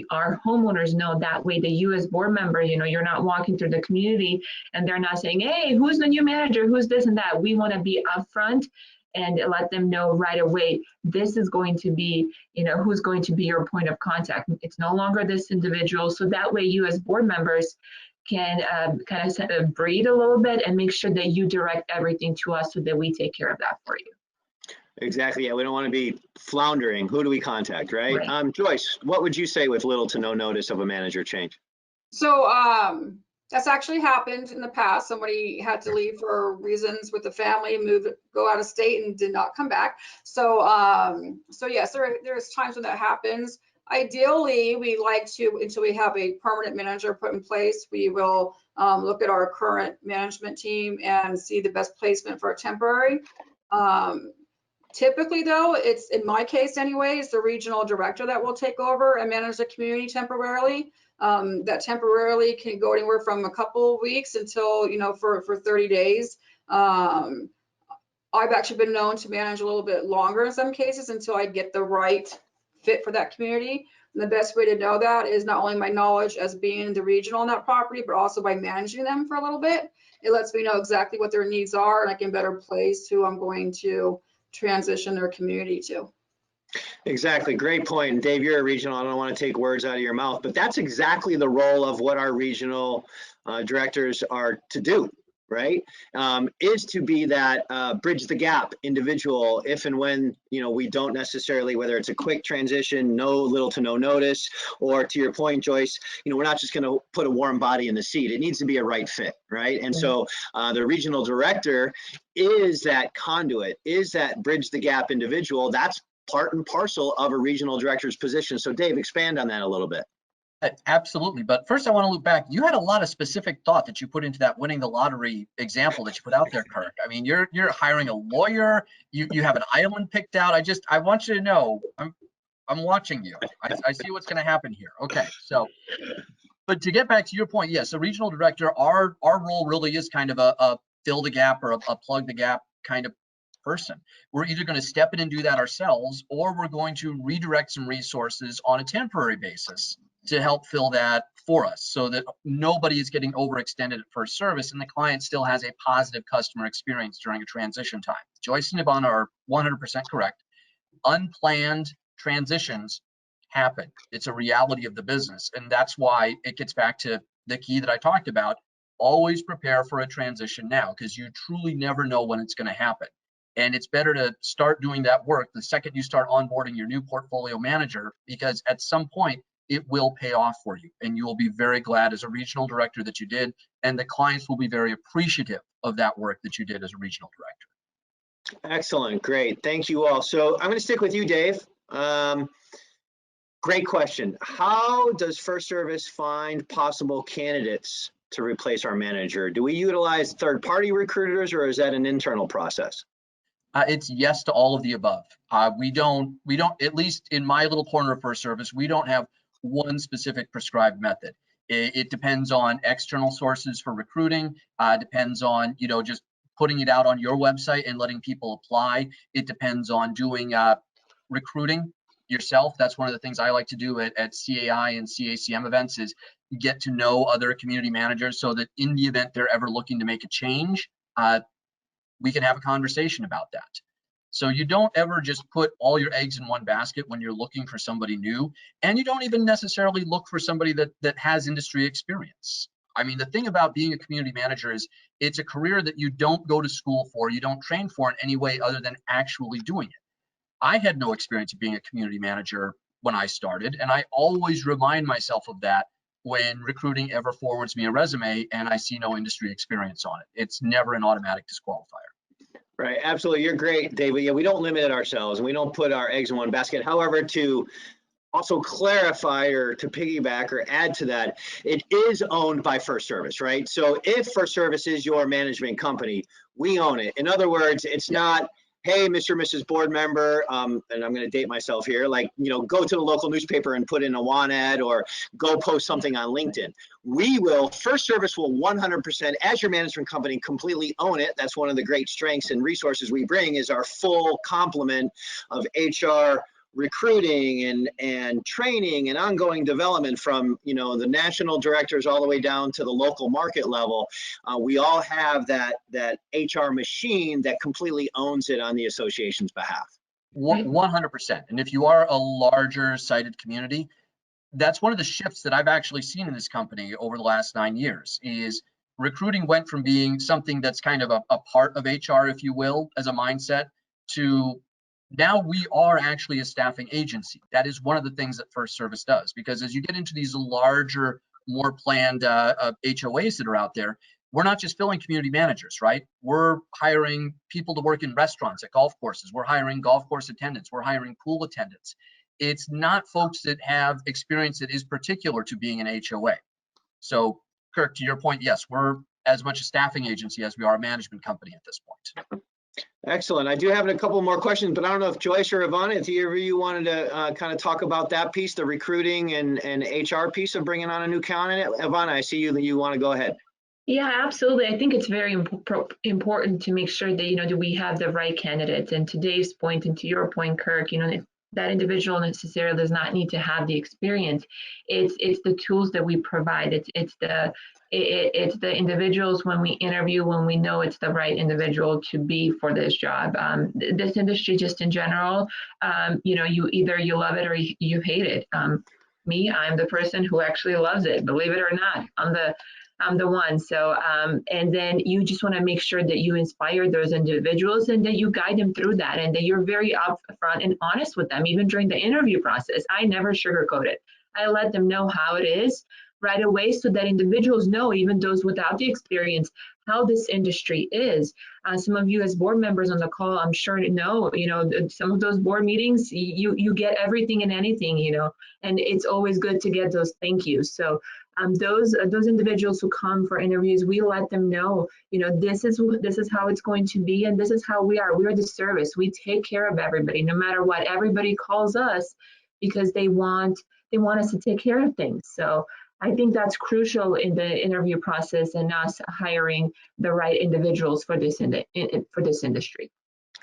our homeowners know. That way, you as board member, you know, you're not walking through the community and they're not saying, hey, who's the new manager? Who's this and that? We want to be upfront and let them know right away, this is going to be, you know, who's going to be your point of contact. It's no longer this individual. So that way you as board members can kind of breathe a little bit and make sure that you direct everything to us so that we take care of that for you. Exactly. Yeah, we don't want to be floundering. Who do we contact, right? Joyce, what would you say with little to no notice of a manager change? So that's actually happened in the past. Somebody had to leave for reasons with the family, go out of state, and did not come back. So yes, there's times when that happens. Ideally, we like to, until we have a permanent manager put in place, we will look at our current management team and see the best placement for a temporary. Typically though, it's, in my case anyways, the regional director that will take over and manage the community temporarily. That temporarily can go anywhere from a couple of weeks until, you know, for 30 days. I've actually been known to manage a little bit longer in some cases until I get the right fit for that community. And the best way to know that is not only my knowledge as being the regional on that property, but also by managing them for a little bit. It lets me know exactly what their needs are, and I can better place who I'm going to transition their community to. Exactly. Great point. And Dave, you're a regional. I don't want to take words out of your mouth, but that's exactly the role of what our regional directors are to do, right? Is to be that bridge the gap individual if and when, you know, we don't necessarily, whether it's a quick transition, little to no notice, or to your point, Joyce, you know, we're not just going to put a warm body in the seat. It needs to be a right fit, right? And so the regional director is that conduit, is that bridge the gap individual. That's part and parcel of a regional director's position. So Dave, expand on that a little bit. Absolutely. But first I want to loop back. You had a lot of specific thought that you put into that winning the lottery example that you put out there, Kirk. I mean, you're hiring a lawyer. You have an island picked out. I want you to know, I'm watching you. I see what's going to happen here. Okay. So, but to get back to your point, yes, a regional director, our role really is kind of a fill the gap or a plug the gap kind of person. We're either going to step in and do that ourselves, or we're going to redirect some resources on a temporary basis to help fill that for us so that nobody is getting overextended at first service and the client still has a positive customer experience during a transition time. Joyce and Ivana are 100% correct. Unplanned transitions happen. It's a reality of the business. And that's why it gets back to the key that I talked about. Always prepare for a transition now, because you truly never know when it's going to happen. And it's better to start doing that work the second you start onboarding your new portfolio manager, because at some point it will pay off for you. And you will be very glad as a regional director that you did. And the clients will be very appreciative of that work that you did as a regional director. Excellent. Great. Thank you all. So I'm going to stick with you, Dave. Great question. How does First Service find possible candidates to replace our manager? Do we utilize third-party recruiters, or is that an internal process? It's yes to all of the above. We don't, at least in my little corner of First Service, we don't have one specific prescribed method. It depends on external sources for recruiting. Depends on, you know, just putting it out on your website and letting people apply. It depends on doing recruiting yourself. That's one of the things I like to do at CAI and CACM events, is get to know other community managers so that in the event they're ever looking to make a change, we can have a conversation about that. So you don't ever just put all your eggs in one basket when you're looking for somebody new, and you don't even necessarily look for somebody that has industry experience. I mean, the thing about being a community manager is it's a career that you don't go to school for, you don't train for in any way other than actually doing it. I had no experience of being a community manager when I started, and I always remind myself of that when recruiting ever forwards me a resume and I see no industry experience on it. It's never an automatic disqualifier. Right, absolutely. You're great, David. Yeah, we don't limit it ourselves and we don't put our eggs in one basket. However, to also clarify or to piggyback or add to that, it is owned by First Service, right? So if First Service is your management company, we own it. In other words, it's not, hey, Mr. or Mrs. Board member, and I'm going to date myself here, like, you know, go to the local newspaper and put in a want ad or go post something on LinkedIn. We will, First Service will 100%, as your management company, completely own it. That's one of the great strengths and resources we bring, is our full complement of HR, recruiting and training and ongoing development, from, you know, the national directors all the way down to the local market level. We all have that HR machine that completely owns it on the association's behalf. 100%. And if you are a larger sited community, that's one of the shifts that I've actually seen in this company over the last 9 years, is recruiting went from being something that's kind of a part of HR, if you will, as a mindset, to now we are actually a staffing agency. That is one of the things that First Service does, because as you get into these larger, more planned HOAs that are out there, we're not just filling community managers, right? We're hiring people to work in restaurants, at golf courses. We're hiring golf course attendants. We're hiring pool attendants. It's not folks that have experience that is particular to being an HOA. So, Kirk, to your point, yes, we're as much a staffing agency as we are a management company at this point. Excellent. I do have a couple more questions, but I don't know if Joyce or Ivana, if either of you wanted to kind of talk about that piece, the recruiting and HR piece of bringing on a new candidate. Ivana, I see you want to go ahead. Yeah, absolutely. I think it's very important to make sure that, that we have the right candidates. And to Dave's point, and to your point, Kirk, that individual necessarily does not need to have the experience. It's the tools that we provide. It's the individuals when we interview, when we know it's the right individual to be for this job. This industry, just in general, you either you love it or you hate it. Me, I'm the person who actually loves it. Believe it or not, I'm the one. So, and then you just want to make sure that you inspire those individuals and that you guide them through that, and that you're very upfront and honest with them, even during the interview process. I never sugarcoat it. I let them know how it is right away, so that individuals know, even those without the experience, how this industry is. Some of you as board members on the call, I'm sure know, some of those board meetings, you get everything and anything, and it's always good to get those thank yous. So those individuals who come for interviews, we let them know, this is how it's going to be, and this is how we are. We are the service. We take care of everybody, no matter what. Everybody calls us because they want us to take care of things. So I think that's crucial in the interview process, and us hiring the right individuals for this industry.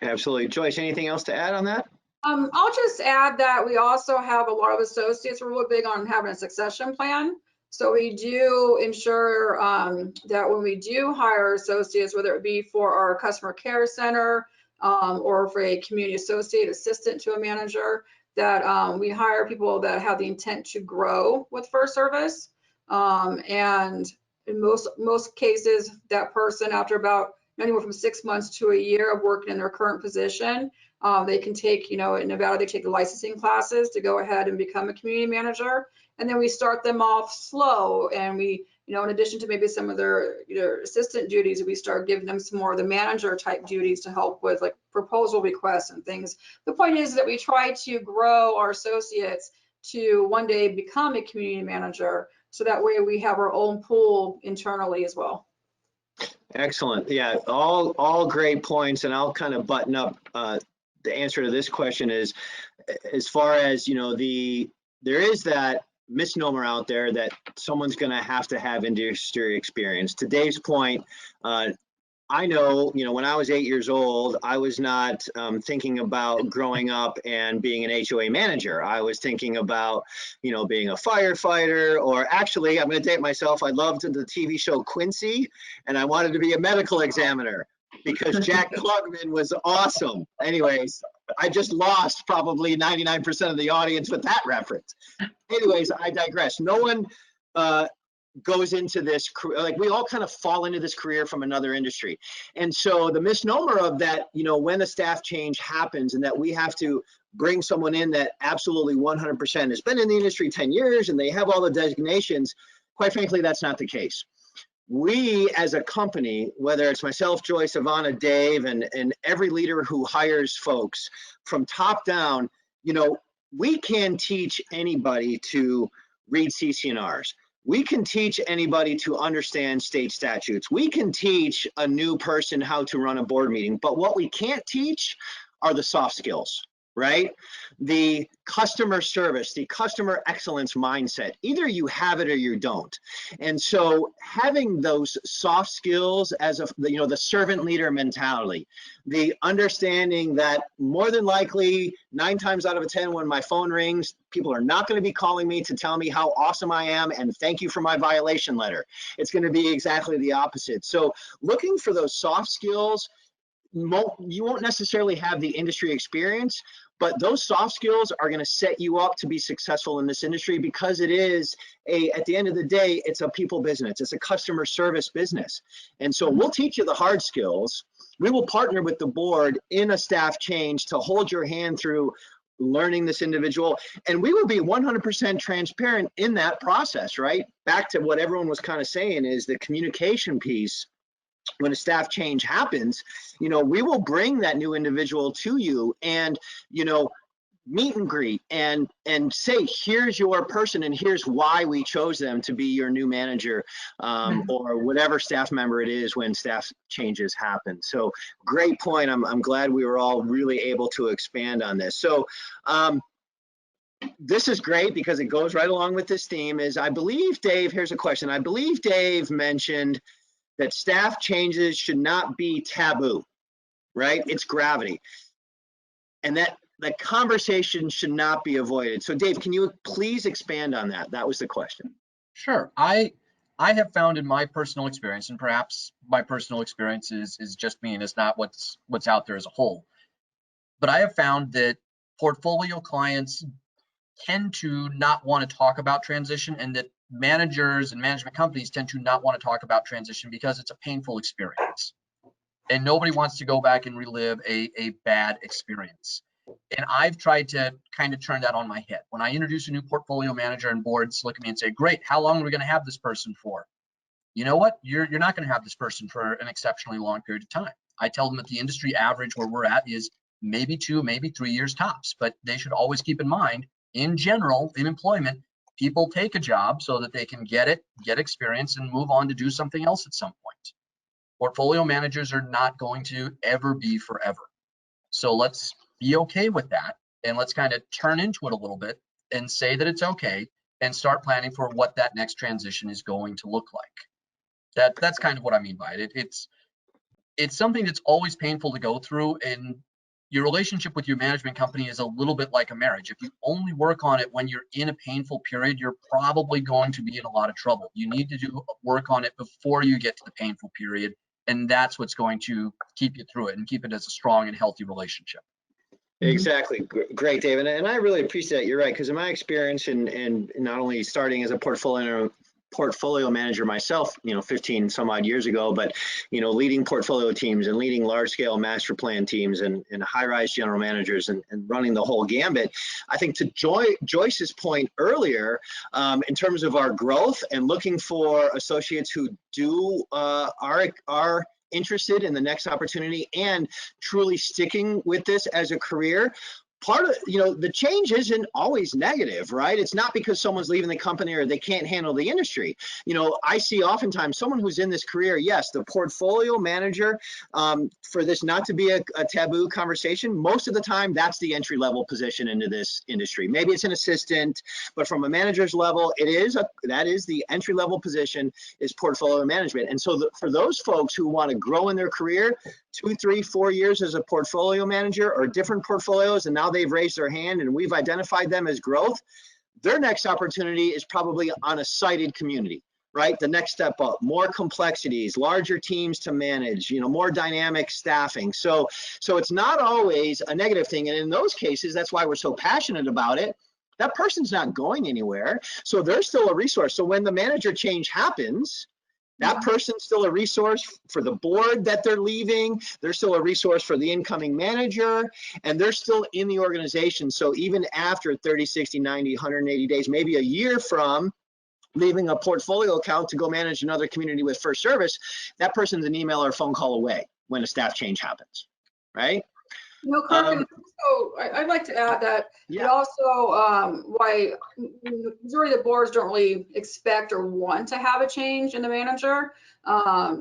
Absolutely. Joyce, anything else to add on that? I'll just add that we also have a lot of associates. We're really big on having a succession plan. So we do ensure that when we do hire associates, whether it be for our customer care center or for a community associate assistant to a manager, that we hire people that have the intent to grow with FirstService. And in most cases, that person, after about anywhere from 6 months to a year of working in their current position, they can take, in Nevada, they take the licensing classes to go ahead and become a community manager. And then we start them off slow, and we, in addition to maybe some of their assistant duties, we start giving them some more of the manager type duties to help with like proposal requests and things. The point is that we try to grow our associates to one day become a community manager, so that way we have our own pool internally as well. Excellent. Yeah, all great points, and I'll kind of button up the answer to this question is, as far as there is that misnomer out there that someone's going to have industry experience. To Dave's point, I know, when I was 8 years old, I was not thinking about growing up and being an HOA manager. I was thinking about, being a firefighter, or actually, I'm going to date myself. I loved the TV show Quincy, and I wanted to be a medical examiner because Jack Klugman was awesome. Anyways, I just lost probably 99% of the audience with that reference. Anyways, I digress. No one goes into this, like, we all kind of fall into this career from another industry. And so the misnomer of that, when a staff change happens and that we have to bring someone in that absolutely 100% has been in the industry 10 years and they have all the designations, quite frankly, that's not the case. We as a company, whether it's myself, Joyce, Ivana, Dave, and every leader who hires folks from top down, we can teach anybody to read CC&Rs. We can teach anybody to understand state statutes. We can teach a new person how to run a board meeting, but what we can't teach are the soft skills, right? The customer service, the customer excellence mindset. Either you have it or you don't. And so having those soft skills as the servant leader mentality, the understanding that more than likely 9 times out of 10 when my phone rings, people are not going to be calling me to tell me how awesome I am and thank you for my violation letter. It's going to be exactly the opposite. So looking for those soft skills, you won't necessarily have the industry experience, but those soft skills are going to set you up to be successful in this industry, because it is at the end of the day, it's a people business. It's a customer service business. And so we'll teach you the hard skills. We will partner with the board in a staff change to hold your hand through learning this individual. And we will be 100% transparent in that process, right? Back to what everyone was kind of saying is the communication piece. When a staff change happens, we will bring that new individual to you, and, meet and greet and say, here's your person and here's why we chose them to be your new manager, or whatever staff member it is when staff changes happen. So great point. I'm glad we were all really able to expand on this. So this is great because it goes right along with this theme. Is I believe Dave, here's a question. I believe Dave mentioned that staff changes should not be taboo, right? It's gravity. And that the conversation should not be avoided. So Dave, can you please expand on that? That was the question. Sure. I have found in my personal experience, and perhaps my personal experience is just me and it's not what's out there as a whole, but I have found that portfolio clients tend to not want to talk about transition, and that managers and management companies tend to not want to talk about transition because it's a painful experience. And nobody wants to go back and relive a bad experience. And I've tried to kind of turn that on my head. When I introduce a new portfolio manager and boards look at me and say, great, how long are we going to have this person for? You know what? You're not going to have this person for an exceptionally long period of time. I tell them that the industry average where we're at is maybe 2, maybe 3 years tops, but they should always keep in mind, in general, in employment, people take a job so that they can get experience and move on to do something else at some point. Portfolio managers are not going to ever be forever. So let's be okay with that, and let's kind of turn into it a little bit and say that it's okay and start planning for what that next transition is going to look like. That's kind of what I mean by it. It's something that's always painful to go through, and your relationship with your management company is a little bit like a marriage. If you only work on it when you're in a painful period, you're probably going to be in a lot of trouble. You need to do work on it before you get to the painful period, and that's what's going to keep you through it and keep it as a strong and healthy relationship. Exactly. Great, David. And I really appreciate that. You're right. Because in my experience, and not only starting as a portfolio manager myself, 15 some odd years ago, but, leading portfolio teams and leading large scale master plan teams and high rise general managers and running the whole gambit. I think to Joyce's point earlier, in terms of our growth and looking for associates who are interested in the next opportunity and truly sticking with this as a career, part of, the change isn't always negative, right? It's not because someone's leaving the company or they can't handle the industry. I see oftentimes someone who's in this career, yes, the portfolio manager, for this not to be a taboo conversation, most of the time that's the entry level position into this industry. Maybe it's an assistant, but from a manager's level, that is the entry level position, is portfolio management. And so for those folks who want to grow in their career, 2, 3, 4 years as a portfolio manager or different portfolios, and now they've raised their hand and we've identified them as growth, their next opportunity is probably on a sited community, right? The next step up, more complexities, larger teams to manage, more dynamic staffing. So it's not always a negative thing. And in those cases, that's why we're so passionate about it. That person's not going anywhere. So they're still a resource. So when the manager change happens, that person's still a resource for the board that they're leaving. They're still a resource for the incoming manager, and they're still in the organization. So even after 30, 60, 90, 180 days, maybe a year from leaving a portfolio account to go manage another community with First Service, that person's an email or phone call away when a staff change happens, right? Kirk, I'd like to add that it also, why majority of the boards don't really expect or want to have a change in the manager. A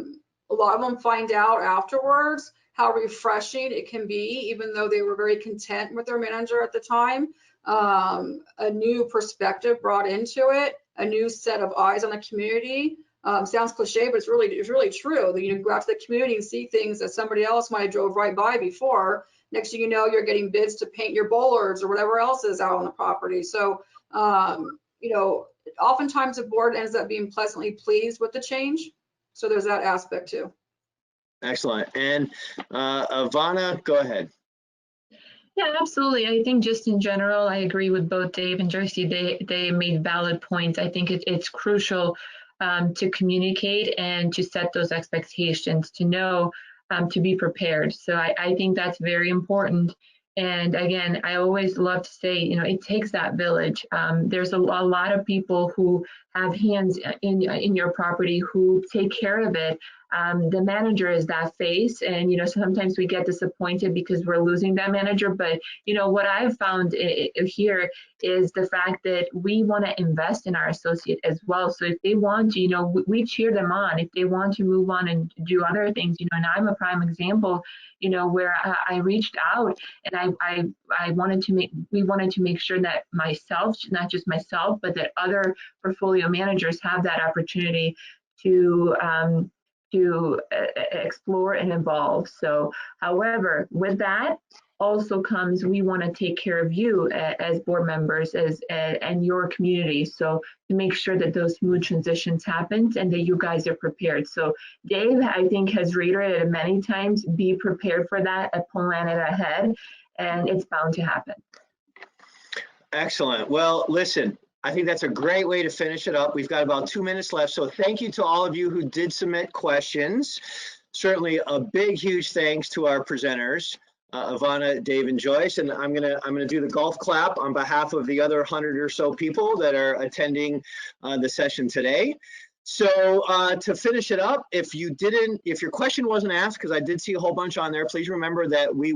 lot of them find out afterwards how refreshing it can be, even though they were very content with their manager at the time. A new perspective brought into it, a new set of eyes on the community. Sounds cliche, but it's really true. That you go out to the community and see things that somebody else might have drove right by before. Next thing you know, you're getting bids to paint your bollards or whatever else is out on the property. So, oftentimes the board ends up being pleasantly pleased with the change. So there's that aspect too. Excellent. And Ivana, go ahead. Yeah, absolutely. I think just in general, I agree with both Dave and Joyce. They made valid points. I think it's crucial to communicate and to set those expectations, to know, to be prepared. So I think that's very important. And again, I always love to say, it takes that village. There's a lot of people who have hands in your property who take care of it the manager is that face, and sometimes we get disappointed because we're losing that manager. But what I've found here is the fact that we want to invest in our associate as well. So if they want to, we cheer them on. If they want to move on and do other things, and I'm a prime example, where I reached out and I wanted to we wanted to make sure that myself, not just myself, but that other portfolio managers have that opportunity to explore and evolve. So, however, with that also comes, we want to take care of you as board members and your community. So to make sure that those smooth transitions happen and that you guys are prepared. So Dave, I think, has reiterated many times, be prepared for that, plan it ahead, and it's bound to happen. Excellent. Well, listen, I think that's a great way to finish it up. We've got about 2 minutes left. So thank you to all of you who did submit questions. Certainly a big, huge thanks to our presenters, Ivana, Dave, and Joyce. And I'm gonna do the golf clap on behalf of the other 100 or so people that are attending the session today. So to finish it up, if your question wasn't asked, because I did see a whole bunch on there, please remember that we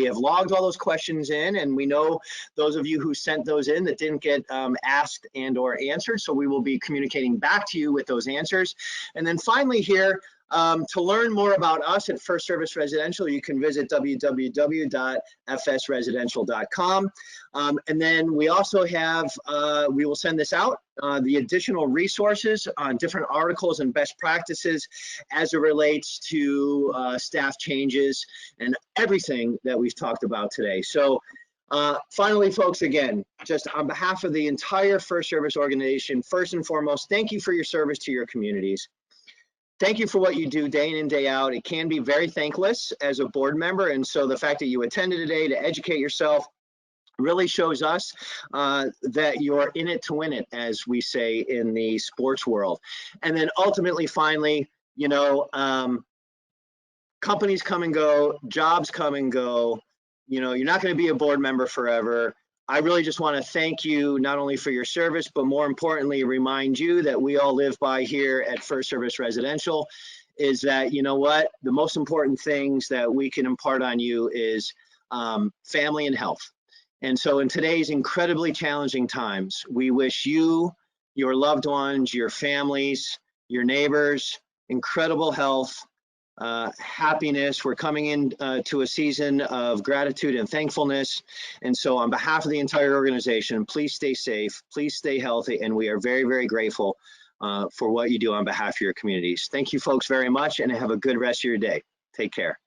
have logged all those questions in, and we know those of you who sent those in that didn't get asked and or answered. So we will be communicating back to you with those answers. And then finally here, to learn more about us at First Service Residential, you can visit www.fsresidential.com. And then we also have, we will send this out, the additional resources on different articles and best practices as it relates to staff changes and everything that we've talked about today. So finally, folks, again, just on behalf of the entire First Service organization, first and foremost, thank you for your service to your communities. Thank you for what you do day in and day out. It can be very thankless as a board member. And so the fact that you attended today to educate yourself really shows us that you're in it to win it, as we say in the sports world. And then ultimately, finally, companies come and go, jobs come and go. You're not going to be a board member forever. I really just want to thank you not only for your service, but more importantly, remind you that we all live by here at First Service Residential is that, the most important things that we can impart on you is family and health. And so in today's incredibly challenging times, we wish you, your loved ones, your families, your neighbors, incredible health, happiness. We're coming in to a season of gratitude and thankfulness. And so on behalf of the entire organization, please stay safe, please stay healthy, and we are very, very grateful for what you do on behalf of your communities. Thank you folks very much, and have a good rest of your day. Take care.